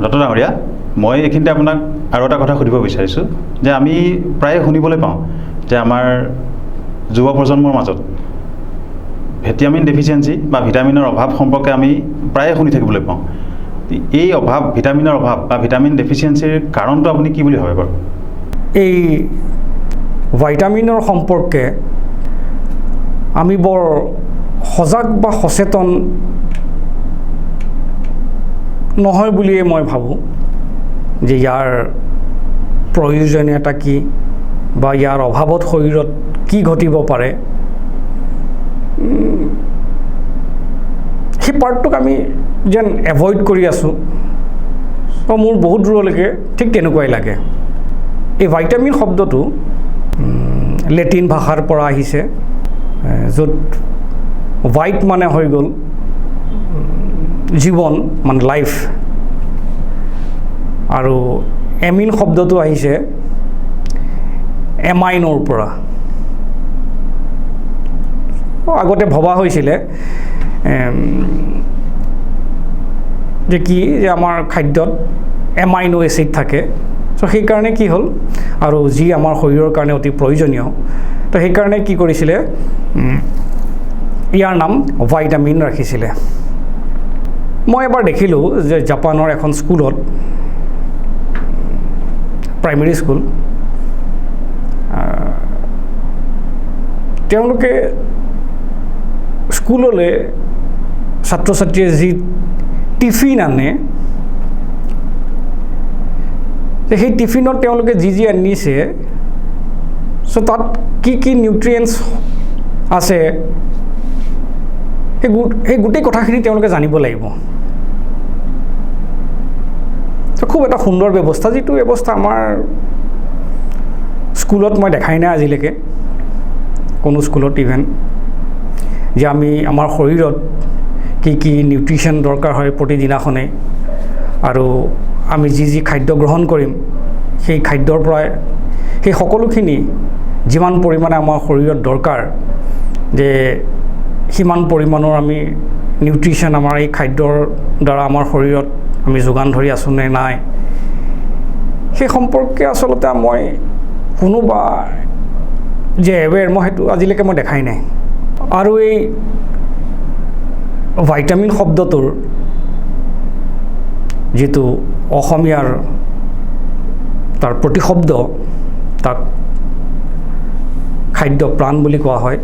দত্ত ডাঙৰীয়া, মই এইখিনিতে আপোনাক আৰু এটা কথা সুধিব বিচাৰিছোঁ যে আমি প্ৰায়ে শুনিবলৈ পাওঁ যে আমাৰ যুৱ প্ৰজন্মৰ মাজত ভিটামিন ডেফিচিয়েঞ্চি বা ভিটামিনৰ অভাৱ সম্পৰ্কে আমি প্ৰায়ে শুনি থাকিবলৈ পাওঁ। এই অভাৱ, ভিটামিনৰ অভাৱ বা ভিটামিন ডেফিচিয়েঞ্চিৰ কাৰণটো আপুনি কি বুলি ভাবে বাৰু? এই ভিটামিনৰ সম্পৰ্কে আমি বৰ সজাগ বা সচেতন নহয় বুলিয়ে মই ভাবোঁ যে ইয়াৰ প্ৰয়োজনীয়তা কি বা ইয়াৰ অভাৱত শৰীৰত কি ঘটিব পাৰে, সেই পাৰ্টটোক আমি যেন এভইড কৰি আছোঁ। তো মোৰ বহুত দূৰলৈকে ঠিক তেনেকুৱাই লাগে। এই ভিটামিন শব্দটো লেটিন ভাষাৰ পৰা আহিছে, য'ত ভাইট মানে হৈ গ'ল জীৱন, মানে লাইফ, আৰু এমিন শব্দটো আহিছে এমাইনৰ পৰা। আগতে ভবা হৈছিলে যে কি যে আমাৰ খাদ্যত এমাইনো এচিড থাকে, চ' সেইকাৰণে কি হ'ল, আৰু যি আমাৰ শৰীৰৰ কাৰণে অতি প্ৰয়োজনীয়, তো সেইকাৰণে কি কৰিছিলে, ইয়াৰ নাম ভিটামিন ৰাখিছিলে। মই এবাৰ দেখিলোঁ যে জাপানৰ এখন স্কুলত, প্ৰাইমেৰী স্কুল, তেওঁলোকে স্কুললৈ ছাত্ৰ ছাত্ৰীয়ে যি টিফিন আনে, সেই টিফিনত তেওঁলোকে যি আনিছে, চ' তাত কি কি নিউট্ৰিয়েণ্টছ আছে, সেই গোটেই কথাখিনি তেওঁলোকে জানিব লাগিব। খুব এটা সুন্দৰ ব্যৱস্থা, যিটো ব্যৱস্থা আমাৰ স্কুলত মই দেখাই নাই আজিলৈকে, কোনো স্কুলত ইভেন, যে আমি আমাৰ শৰীৰত কি কি নিউট্ৰিশ্যন দৰকাৰ হয় প্ৰতিদিনাখনে, আৰু আমি যি খাদ্য গ্ৰহণ কৰিম সেই খাদ্যৰ পৰাই সেই সকলোখিনি যিমান পৰিমাণে আমাৰ শৰীৰত দৰকাৰ, যে সিমান পৰিমাণৰ আমি নিউট্ৰিশ্যন আমাৰ এই খাদ্যৰ দ্বাৰা আমাৰ শৰীৰত আমি যোগান ধৰি আছোঁ নে নাই, সেই সম্পৰ্কে আচলতে মই কোনোবা যে এৱেৰ, মই সেইটো আজিলৈকে মই দেখাই নাই। আৰু এই ভিটামিন শব্দটোৰ যিটো অসমীয়াৰ তাৰ প্ৰতিশব্দ, তাক খাদ্য প্ৰাণ বুলি কোৱা হয়,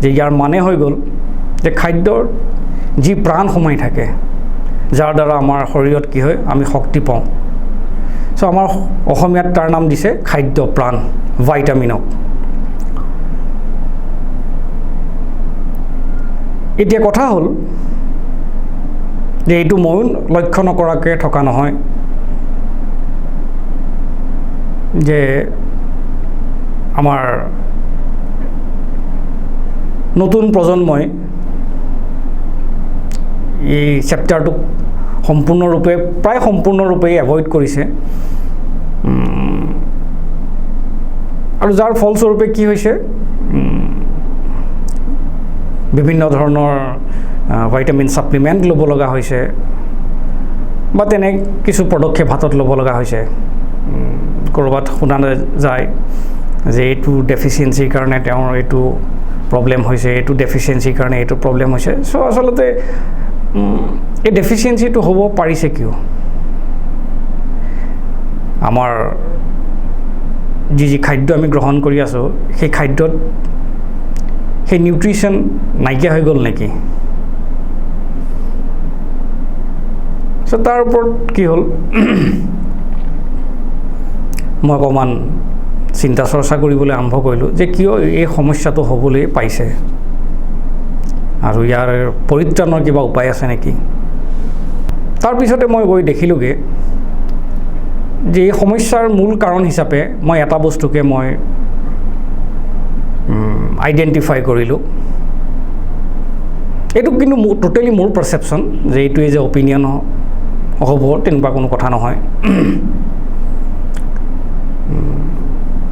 যে ইয়াৰ মানে হৈ গ'ল যে খাদ্যৰ যি প্ৰাণ সোমাই থাকে, যাৰ দ্বাৰা আমাৰ শৰীৰত কি হয়, আমি শক্তি পাওঁ। চ' আমাৰ অসমীয়াত তাৰ নাম দিছে খাদ্য প্ৰাণ, ভিটামিনক। এতিয়া কথা হ'ল যে এইটো ময়ো লক্ষ্য নকৰাকৈ থকা নহয়, যে আমাৰ নতুন প্ৰজন্মই এই চেপ্টাৰটোক প্ৰায় সম্পূৰ্ণৰূপে এভইড কৰিছে, আৰু যাৰ ফলস্বৰূপে কি হৈছে, বিভিন্ন ধৰণৰ ভিটামিন ছাপ্লিমেণ্ট ল'ব লগা হৈছে, বা তেনে কিছু পদক্ষেপ হাতত ল'ব লগা হৈছে। ক'ৰবাত শুনা যায় যে এইটো ডেফিচিয়েঞ্চিৰ কাৰণে তেওঁৰ এইটো প্ৰব্লেম হৈছে, এইটো ডেফিচিয়েঞ্চিৰ কাৰণে এইটো প্ৰব্লেম হৈছে। চ' আচলতে এই ডেফিচিয়েঞ্চিটো হ'ব পাৰিছে কিয়? আমাৰ যি খাদ্য আমি গ্ৰহণ কৰি আছোঁ, সেই খাদ্যত সেই নিউট্ৰিশ্যন নাইকিয়া হৈ গ'ল নেকি? চ' তাৰ ওপৰত কি হ'ল, মই অকণমান চিন্তা চৰ্চা কৰিবলৈ আৰম্ভ কৰিলোঁ যে কিয় এই সমস্যাটো হ'বলৈ পাইছে, আৰু ইয়াৰ পৰিত্ৰাণৰ কিবা উপায় আছে নেকি। তাৰপিছতে মই গৈ দেখিলোঁগৈ যে এই সমস্যাৰ মূল কাৰণ হিচাপে মই এটা বস্তুকে মই আইডেণ্টিফাই কৰিলোঁ। এইটো কিন্তু টোটেলি মোৰ পাৰচেপশ্যন, যে এইটোৱে যে অপিনিয়ন হ'ব তেনেকুৱা কোনো কথা নহয়।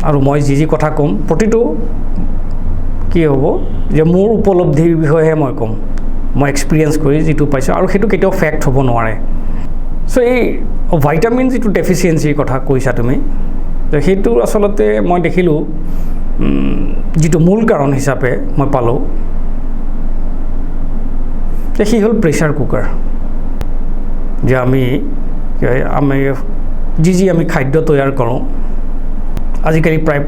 আৰু মই যি কথা ক'ম প্ৰতিটো কি হ'ব যে মোৰ উপলব্ধিৰ বিষয়েহে মই ক'ম, মই এক্সপিৰিয়েঞ্চ কৰি যিটো পাইছোঁ, আৰু সেইটো কেতিয়াও ফেক্ট হ'ব নোৱাৰে। চ' এই ভাইটামিন যিটো ডেফিচিয়েঞ্চিৰ কথা কৈছা তুমি, তো সেইটো আচলতে মই দেখিলোঁ যিটো মূল কাৰণ হিচাপে মই পালোঁ যে সি হ'ল প্ৰেছাৰ কুকাৰ। যে আমি যি আমি খাদ্য তৈয়াৰ কৰোঁ, আজিকালি প্ৰায়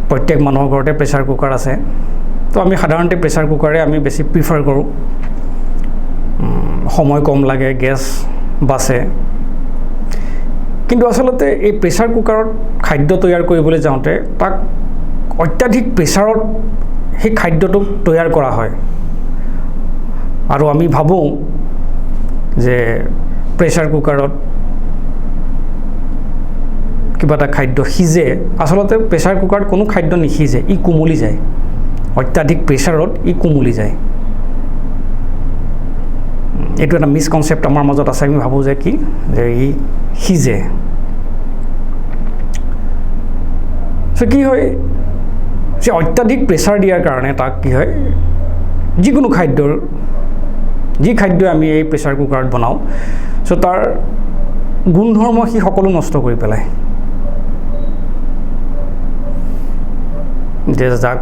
প্ৰত্যেক মানুহৰ ঘৰতে প্ৰেছাৰ কুকাৰ আছে। তো আমি সাধাৰণতে প্ৰেছাৰ কুকাৰে আমি বেছি প্ৰিফাৰ কৰোঁ, সময় কম লাগে, গেছ বাচে। কিন্তু আচলতে এই প্ৰেছাৰ কুকাৰত খাদ্য তৈয়াৰ কৰিবলৈ যাওঁতে তাক অত্যাধিক প্ৰেছাৰত সেই খাদ্যটোক তৈয়াৰ কৰা হয়। আৰু আমি ভাবোঁ যে প্ৰেছাৰ কুকাৰত কিবা এটা খাদ্য সিজে, আচলতে প্ৰেছাৰ কুকাৰত কোনো খাদ্য নিসিজে, ই কোমলি যায়। অত্যাধিক প্ৰেছাৰত ই কোমলি যায়। এইটো এটা মিছকনচেপ্ট আমাৰ মাজত আছে। আমি ভাবোঁ যে কি, যে ই সিজে। চ' কি হয়, যে অত্যাধিক প্ৰেছাৰ দিয়াৰ কাৰণে তাক কি হয়, যিকোনো খাদ্যৰ যি খাদ্যই আমি এই প্ৰেছাৰ কুকাৰত বনাওঁ, চ' তাৰ গুণধৰ্ম সি সকলো নষ্ট কৰি পেলায়। যে যাক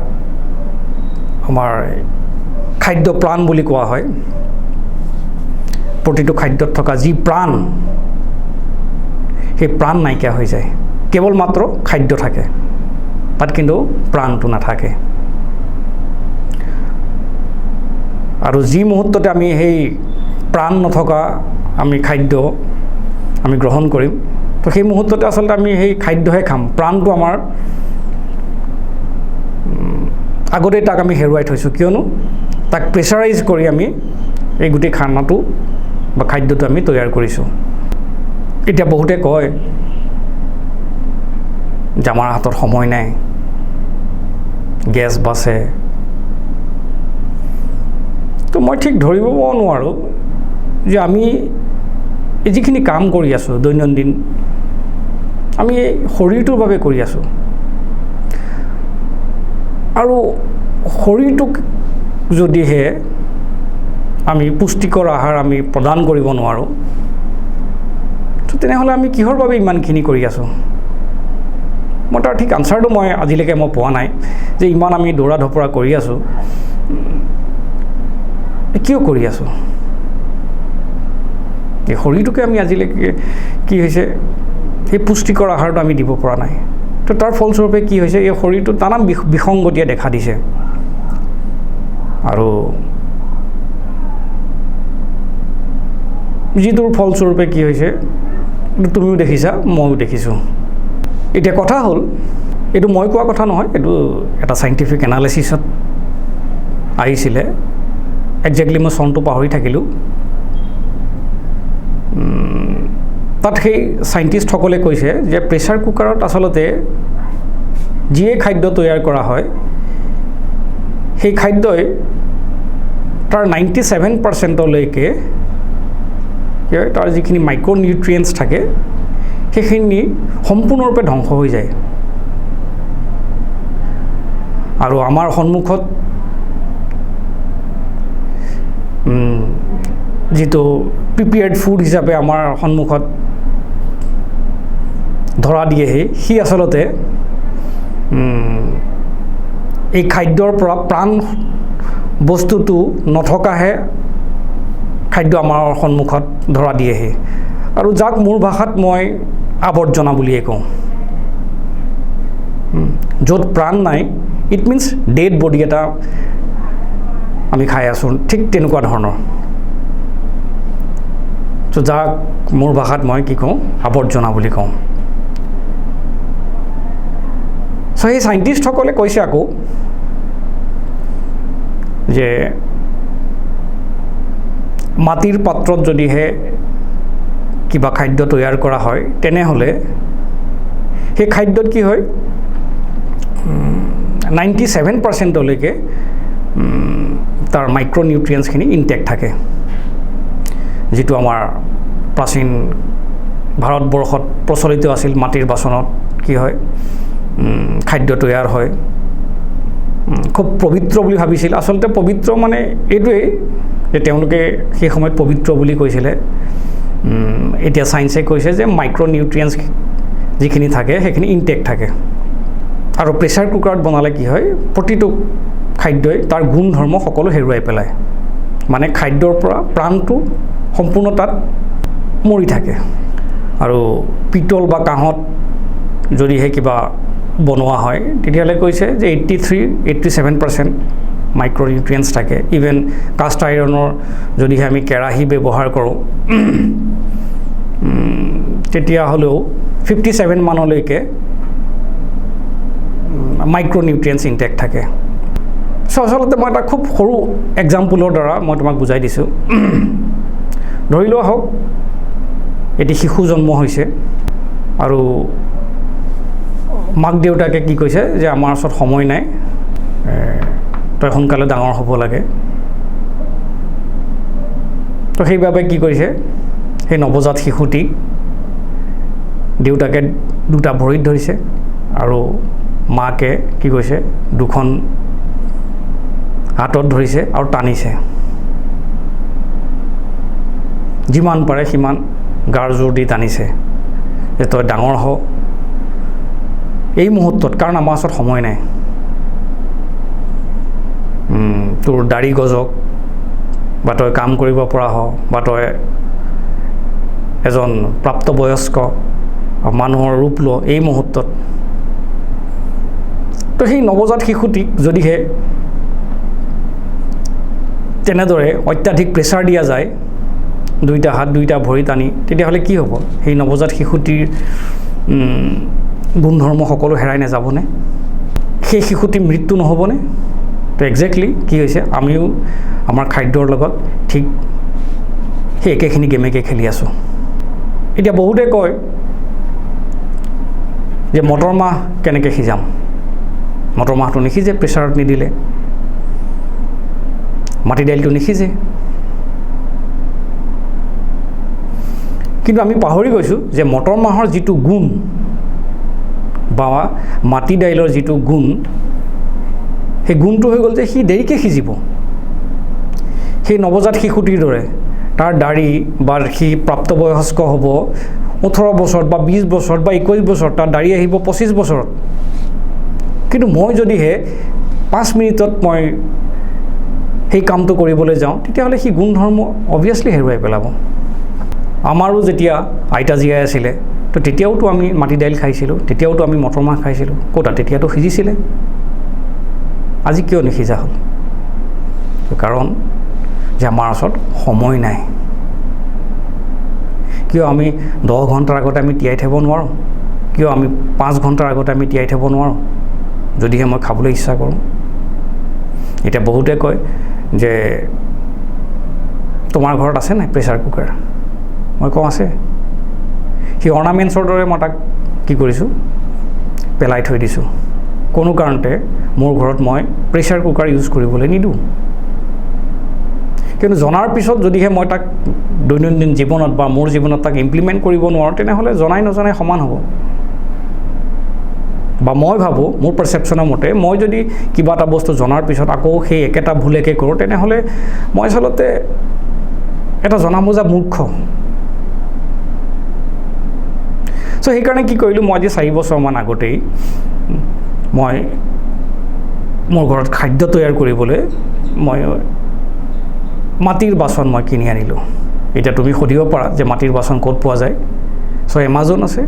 আমাৰ খাদ্য প্ৰাণ বুলি কোৱা হয়, প্ৰতিটো খাদ্যত থকা যি প্ৰাণ, সেই প্ৰাণ নাইকিয়া হৈ যায়। কেৱল মাত্ৰ খাদ্য থাকে, তাত কিন্তু প্ৰাণটো নাথাকে। আৰু যি মুহূৰ্ততে আমি সেই প্ৰাণ নথকা আমি খাদ্য আমি গ্ৰহণ কৰিম, তো সেই মুহূৰ্ততে আচলতে আমি সেই খাদ্যহে খাম। প্ৰাণটো আমাৰ আগতেই তাক আমি হেৰুৱাই থৈছোঁ, কিয়নো তাক প্ৰেছাৰাইজ কৰি আমি এই গোটেই খানাটো বা খাদ্যটো আমি তৈয়াৰ কৰিছোঁ। এতিয়া বহুতে কয় যে আমাৰ হাতত সময় নাই, গেছ বাচে। তো মই ঠিক ধৰিব নোৱাৰোঁ যে আমি যিখিনি কাম কৰি আছোঁ দৈনন্দিন, আমি এই শৰীৰটোৰ বাবে কৰি আছোঁ। আৰু শৰীৰটোক যদিহে আমি পুষ্টিকৰ আহাৰ আমি প্ৰদান কৰিব নোৱাৰোঁ, তো তেনেহ'লে আমি কিহৰ বাবে ইমানখিনি কৰি আছোঁ? মই তাৰ ঠিক আনচাৰটো আজিলৈকে মই পোৱা নাই, যে ইমান আমি দৌৰা ধপৰা কৰি আছোঁ, কিয় কৰি আছোঁ? এই শৰীৰটোকে আমি আজিলৈকে কি হৈছে, সেই পুষ্টিকৰ আহাৰটো আমি দিব পৰা নাই। তো তাৰ ফলস্বৰূপে কি হৈছে, এই শৰীৰটোত নানান বিসংগতিয়ে দেখা দিছে। আৰু যিটোৰ ফলস্বৰূপে কি হৈছে, তুমিও দেখিছা, ময়ো দেখিছোঁ। এতিয়া কথা হ'ল, এইটো মই কোৱা কথা নহয়, এইটো এটা চাইণ্টিফিক এনালাইচিছত আহিছিলে। একজেক্টলি মই চনটো পাহৰি থাকিলোঁ। তাত সেই চাইণ্টিষ্টসকলে কৈছে যে প্ৰেছাৰ কুকাৰত আচলতে যিয়ে খাদ্য তৈয়াৰ কৰা হয়, সেই খাদ্যই তাৰ 97%লৈকে তাৰ যিখিনি মাইক্ৰ' নিউট্ৰিয়েণ্টছ থাকে, সেইখিনি সম্পূৰ্ণৰূপে ধ্বংস হৈ যায়। আৰু আমাৰ সন্মুখত যিটো প্ৰিপেয়াৰ্ড ফুড হিচাপে আমাৰ সন্মুখত ধৰা দিয়েহি, সি আচলতে এই খাদ্যৰ পৰা প্ৰাণ বস্তুটো নথকাহে খাদ্য আমাৰ সন্মুখত ধৰা দিয়েহি। আৰু যাক মোৰ ভাষাত মই আৱৰ্জনা বুলিয়ে কওঁ। য'ত প্ৰাণ নাই, ইট মিনছ ডেড বডি এটা আমি খাই আছোঁ, ঠিক তেনেকুৱা ধৰণৰ। তো যাক মোৰ ভাষাত মই কি কওঁ, আৱৰ্জনা বুলি কওঁ। চ' সেই চাইণ্টিষ্টসকলে কৈছে আকৌ যে মাটিৰ পাত্ৰত যদিহে কিবা খাদ্য তৈয়াৰ কৰা হয়, তেনেহ'লে সেই খাদ্যত কি হয়, 97%লৈকে তাৰ মাইক্ৰ' নিউট্ৰিয়েণ্টছখিনি ইনটেক্ট থাকে। যিটো আমাৰ প্ৰাচীন ভাৰতবৰ্ষত প্ৰচলিত আছিল, মাটিৰ বাচনত কি হয়, খাদ্য তৈয়াৰ হয়, খুব পবিত্ৰ বুলি ভাবিছিল। আচলতে পবিত্ৰ মানে এইটোৱেই যে তেওঁলোকে সেই সময়ত পবিত্ৰ বুলি কৈছিলে এতিয়া ছায়েন্সে কৈছে যে মাইক্ৰ'নিউট্ৰিয়েণ্টছ যিখিনি থাকে সেইখিনি ইনটেক্ট থাকে আৰু প্ৰেছাৰ কুকাৰত বনালে কি হয় প্ৰতিটো খাদ্যই তাৰ গুণধৰ্ম সকলো হেৰুৱাই পেলায় মানে খাদ্যৰ পৰা প্ৰাণটো সম্পূৰ্ণ তাত মৰি থাকে আৰু পিতল বা কাঁহত যদিহে কিবা বনোৱা হয় তেতিয়াহ'লে কৈছে যে 83-87% মাইক্ৰ'নিউট্ৰিয়েণ্টছ থাকে ইভেন কাষ্ট আইৰণৰ যদিহে আমি কেৰাহী ব্যৱহাৰ কৰোঁ তেতিয়াহ'লেও 57 মানলৈকে মাইক্ৰ'নিউট্ৰিয়েণ্টছ ইনটেক্ট থাকে আচলতে মই এটা খুব সৰু এক্সাম্পলৰ দ্বাৰা মই তোমাক বুজাই দিছোঁ ধৰি লোৱা হওক এটি শিশু জন্ম হৈছে আৰু মাক দেউতাকে কি কৈছে যে আমাৰ ওচৰত সময় নাই তই সোনকালে ডাঙৰ হ'ব লাগে তো সেইবাবে কি কৰিছে সেই নৱজাত শিশুটিক দেউতাকে দুটা ভৰিত ধৰিছে আৰু মাকে কি কৈছে দুখন হাতত ধৰিছে আৰু টানিছে যিমান পাৰে সিমান গাৰ জোৰ দি টানিছে যে তই ডাঙৰ হ এই মুহূৰ্তত কাৰণ আমাৰ ওচৰত সময় নাই তোৰ দাড়ি গজক বা তই কাম কৰিব পৰা হ বা তই এজন প্ৰাপ্তবয়স্ক মানুহৰ ৰূপ ল এই মুহূৰ্তত তো সেই নৱজাত শিশুটিক যদিহে তেনেদৰে অত্যাধিক প্ৰেছাৰ দিয়া যায় দুইটা হাত দুইটা ভৰি টানি তেতিয়াহ'লে কি হ'ব সেই নৱজাত শিশুটিৰ গুণধৰ্ম সকলো হেৰাই নাযাবনে সেই শিশুটিৰ মৃত্যু নহ'বনে তো একজেক্টলি কি হৈছে আমিও আমাৰ খাদ্যৰ লগত ঠিক সেই একেখিনি গেমেকে খেলি আছোঁ এতিয়া বহুতে কয় যে মটৰ মাহ কেনেকৈ সিজাম মটৰ মাহটো নিসিজে প্ৰেছাৰত নিদিলে মাটি দাইলটো নিসিজে কিন্তু আমি পাহৰি গৈছোঁ যে মটৰ মাহৰ যিটো গুণ বা মাটি দাইলৰ যিটো গুণ সেই গুণটো হৈ গ'ল যে সি দেৰিকৈ সিজিব সেই নৱজাত শিশুটিৰ দৰে তাৰ দাড়ি বা সি প্ৰাপ্তবয়স্ক হ'ব 18 বছৰত বা 20 বছৰত বা 21 বছৰত তাৰ দাড়ি আহিব 25 বছৰত কিন্তু মই যদিহে 5 মিনিটত মই সেই কামটো কৰিবলৈ যাওঁ তেতিয়াহ'লে সি গুণধৰ্ম অবভিয়াছলি হেৰুৱাই পেলাব আমাৰো যেতিয়া আইতা জীয়াই আছিলে তো তেতিয়াওতো আমি মাটি দাইল খাইছিলোঁ তেতিয়াওতো আমি মটৰ মাহ খাইছিলোঁ ক'তা তেতিয়াতো সিজিছিলে আজি কিয় নিসিজা হ'ল কাৰণ যে আমাৰ ওচৰত সময় নাই কিয় আমি 10 ঘণ্টাৰ আগতে আমি তিয়াই থ'ব নোৱাৰোঁ কিয় আমি 5 ঘণ্টাৰ আগতে আমি তিয়াই থ'ব নোৱাৰোঁ যদিহে মই খাবলৈ ইচ্ছা কৰোঁ এতিয়া বহুতে কয় যে তোমাৰ ঘৰত আছে নাই প্ৰেছাৰ কুকাৰ মই কওঁ আছে সেই অৰ্নামেণ্টছৰ দৰে মই তাক কি কৰিছোঁ পেলাই থৈ দিছোঁ কোনো কাৰণতে মোৰ ঘৰত মই প্ৰেছাৰ কুকাৰ ইউজ কৰিবলৈ নিদিওঁ কিন্তু জনাৰ পিছত যদিহে মই তাক দৈনন্দিন জীৱনত বা মোৰ জীৱনত তাক ইমপ্লিমেণ্ট কৰিব নোৱাৰোঁ তেনেহ'লে জনাই নজনাই সমান হ'ব বা মই ভাবোঁ মোৰ পাৰচেপশ্যনৰ মতে মই যদি কিবা এটা বস্তু জনাৰ পিছত আকৌ সেই একেটা ভুলেকে কৰোঁ তেনেহ'লে মই আচলতে এটা জনা বুজা মূৰ্খ চ' সেইকাৰণে কি কৰিলোঁ মই আজি 4 বছৰমান আগতেই মই মোৰ ঘৰত খাদ্য তৈয়াৰ কৰিবলৈ মই মাটিৰ বাচন মই কিনি আনিলোঁ এতিয়া তুমি সুধিব পাৰা যে মাটিৰ বাচন ক'ত পোৱা যায় চ' এমাজন আছে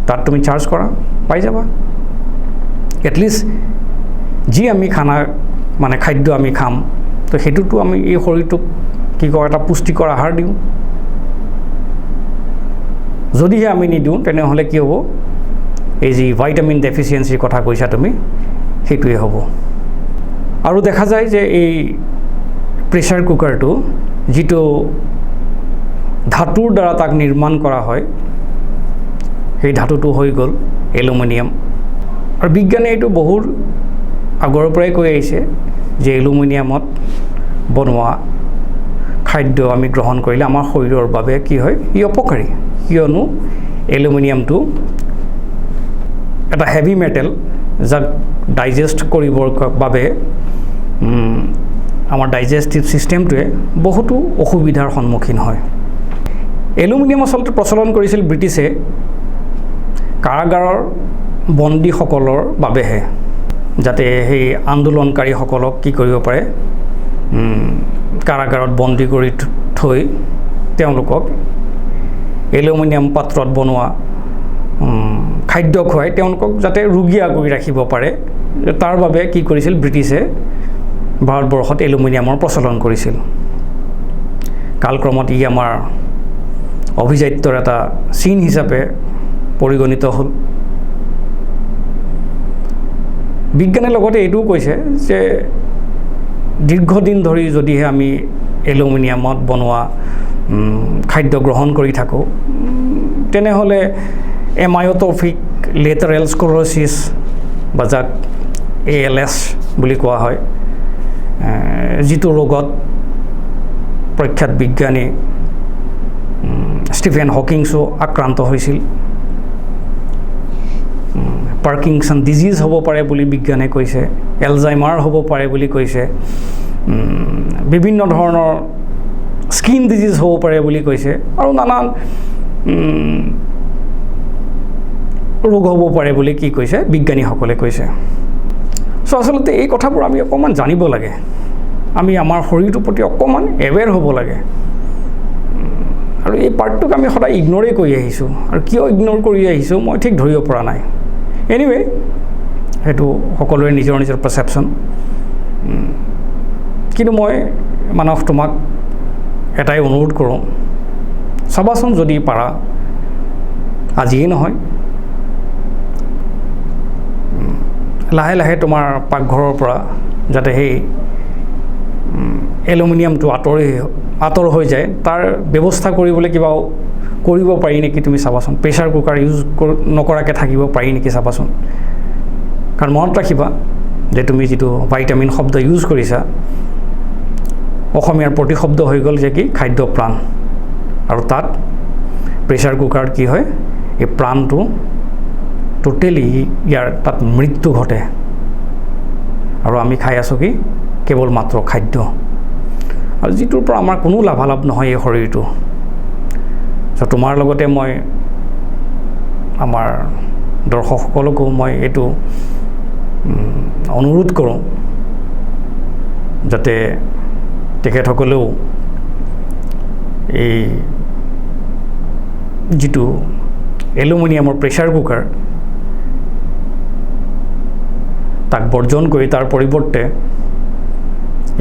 তাত তুমি চাৰ্জ কৰা পাই যাবা এটলিষ্ট যি আমি খানা মানে খাদ্য আমি খাম তো সেইটোতো আমি এই শৰীৰটোক কি কয় এটা পুষ্টিকৰ আহাৰ দিওঁ যদিহে আমি নিদিওঁ তেনেহ'লে কি হ'ব এই যি ভাইটামিন ডেফিচিয়েঞ্চিৰ কথা কৈছা তুমি সেইটোৱে হ'ব আৰু দেখা যায় যে এই প্ৰেছাৰ কুকাৰটো যিটো ধাতুৰ দ্বাৰা তাক নিৰ্মাণ কৰা হয় সেই ধাতুটো হৈ গ'ল এলুমিনিয়াম আৰু বিজ্ঞানে এইটো বহুত আগৰ পৰাই কৈ আহিছে যে এলুমিনিয়ামত বনোৱা খাদ্য আমি গ্ৰহণ কৰিলে আমাৰ শৰীৰৰ বাবে কি হয় ই অপকাৰী কিয়নো এলুমিনিয়ামটো এটা হেভি মেটেল যাক ডাইজেষ্ট কৰিবৰ বাবে আমাৰ ডাইজেষ্টিভ ছিষ্টেমটোৱে বহুতো অসুবিধাৰ সন্মুখীন হয় এলুমিনিয়াম আচলতে প্ৰচলন কৰিছিল ব্ৰিটিছে কাৰাগাৰৰ বন্দীসকলৰ বাবেহে, যাতে সেই আন্দোলনকাৰীসকলক কি কৰিব পাৰে, কাৰাগাৰত বন্দী কৰি থৈ তেওঁলোকক এলুমিনিয়াম পাত্ৰত বনোৱা খাদ্য খুৱাই তেওঁলোকক যাতে ৰুগীয়া কৰি ৰাখিব পাৰে, তাৰ বাবে কি কৰিছিল ব্ৰিটিছে ভাৰতবৰ্ষত এলুমিনিয়ামৰ প্ৰচলন কৰিছিল। কালক্ৰমত ই আমাৰ অভিজাত্যৰ এটা চিন হিচাপে পৰিগণিত হ'ল। বিজ্ঞানে লগতে এইটোও কৈছে যে দীৰ্ঘদিন ধৰি যদিহে আমি এলুমিনিয়ামত বনোৱা খাদ্য গ্ৰহণ কৰি থাকোঁ, তেনেহ'লে এমায়'ট্ৰফিক লেটাৰেল স্ক্লেৰ'চিছ বা যাক ALS বুলি কোৱা হয়, যিটো ৰোগত প্ৰখ্যাত বিজ্ঞানী ষ্টিফেন হকিংছো আক্ৰান্ত হৈছিল, পাৰ্কিনছন ডিজিজ হ'ব পাৰে বুলি বিজ্ঞানে কৈছে, এলজাইমাৰ হ'ব পাৰে বুলি কৈছে, বিভিন্ন ধৰণৰ স্কিন ডিজিজ হ'ব পাৰে বুলি কৈছে, আৰু নানান ৰোগ হ'ব পাৰে বুলি কি কৈছে বিজ্ঞানীসকলে কৈছে। চ' আচলতে এই কথাবোৰ আমি অকণমান জানিব লাগে, আমি আমাৰ শৰীৰটোৰ প্ৰতি অকণমান এৱেৰ হ'ব লাগে, আৰু এই পাৰ্টটোক আমি সদায় ইগন'ৰেই কৰি আহিছোঁ, আৰু কিয় ইগন'ৰ কৰি আহিছোঁ মই ঠিক ধৰিব পৰা নাই। এনিৱে, সেইটো সকলোৰে নিজৰ নিজৰ পাৰচেপশ্যন। কিন্তু মই মানস তোমাক এটাই অনুৰোধ কৰোঁ, চাবাচোন যদি পাৰা, আজিয়েই নহয়, লাহে লাহে তোমাৰ পাকঘৰৰ পৰা যাতে সেই এলুমিনিয়ামটো আঁতৰ হৈ যায়, তাৰ ব্যৱস্থা কৰিবলৈ কিবা কৰিব পাৰি নেকি তুমি চাবাচোন। প্ৰেছাৰ কুকাৰ ইউজ নকৰাকৈ থাকিব পাৰি নেকি চাবাচোন। কাৰণ মনত ৰাখিবা যে তুমি যিটো ভাইটামিন শব্দ ইউজ কৰিছা, অসমীয়াৰ প্ৰতিশব্দ হৈ গ'ল যে কি খাদ্য প্ৰাণ, আৰু তাত প্ৰেছাৰ কুকাৰ কি হয়, এই প্ৰাণটো টোটেলি ইয়াৰ তাত মৃত্যু ঘটে, আৰু আমি খাই আছোঁ কি কেৱল মাত্ৰ খাদ্য, আৰু যিটোৰ পৰা আমাৰ কোনো লাভালাভ নহয় এই শৰীৰটো। চ' তোমাৰ লগতে মই আমাৰ দৰ্শকসকলকো মই এইটো অনুৰোধ কৰোঁ যাতে তেখেতসকলেও এই যিটো এলুমিনিয়ামৰ প্ৰেছাৰ কুকাৰ তাক বৰ্জন কৰি তাৰ পৰিৱৰ্তে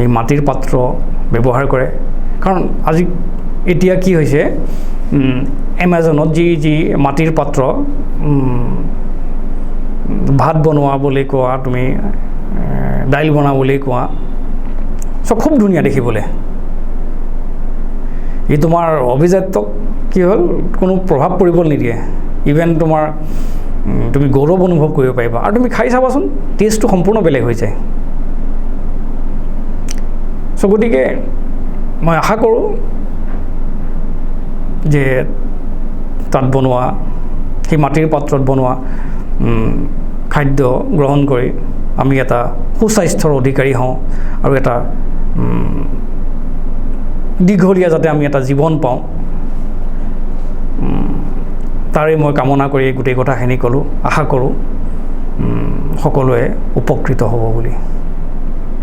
এই মাটিৰ পাত্ৰ ব্যৱহাৰ কৰে। কাৰণ এতিয়া কি হৈছে, এমাজনত যি মাটিৰ পাত্ৰ, ভাত বনোৱা বুলি কোৱা, তুমি দাইল বনোৱা বুলি কোৱা, চব খুব ধুনীয়া দেখিবলৈ। ই তোমাৰ অভিজাত্যক কি হ'ল কোনো প্ৰভাৱ পৰিব নিদিয়ে, ইভেন তুমি গৌৰৱ অনুভৱ কৰিব পাৰিবা, আৰু তুমি খাই চাবাচোন টেষ্টটো সম্পূৰ্ণ বেলেগ হৈ যায়। চ' গতিকে মই আশা কৰোঁ যে তাত বনোৱা সেই মাটিৰ পাত্ৰত বনোৱা খাদ্য গ্ৰহণ কৰি আমি এটা সুস্বাস্থ্যৰ অধিকাৰী হওঁ, আৰু এটা দীঘলীয়া যাতে আমি এটা জীৱন পাওঁ, তাৰে মই কামনা কৰি গোটেই কথাখিনি ক'লোঁ। আশা কৰোঁ সকলোৱে উপকৃত হ'ব বুলি।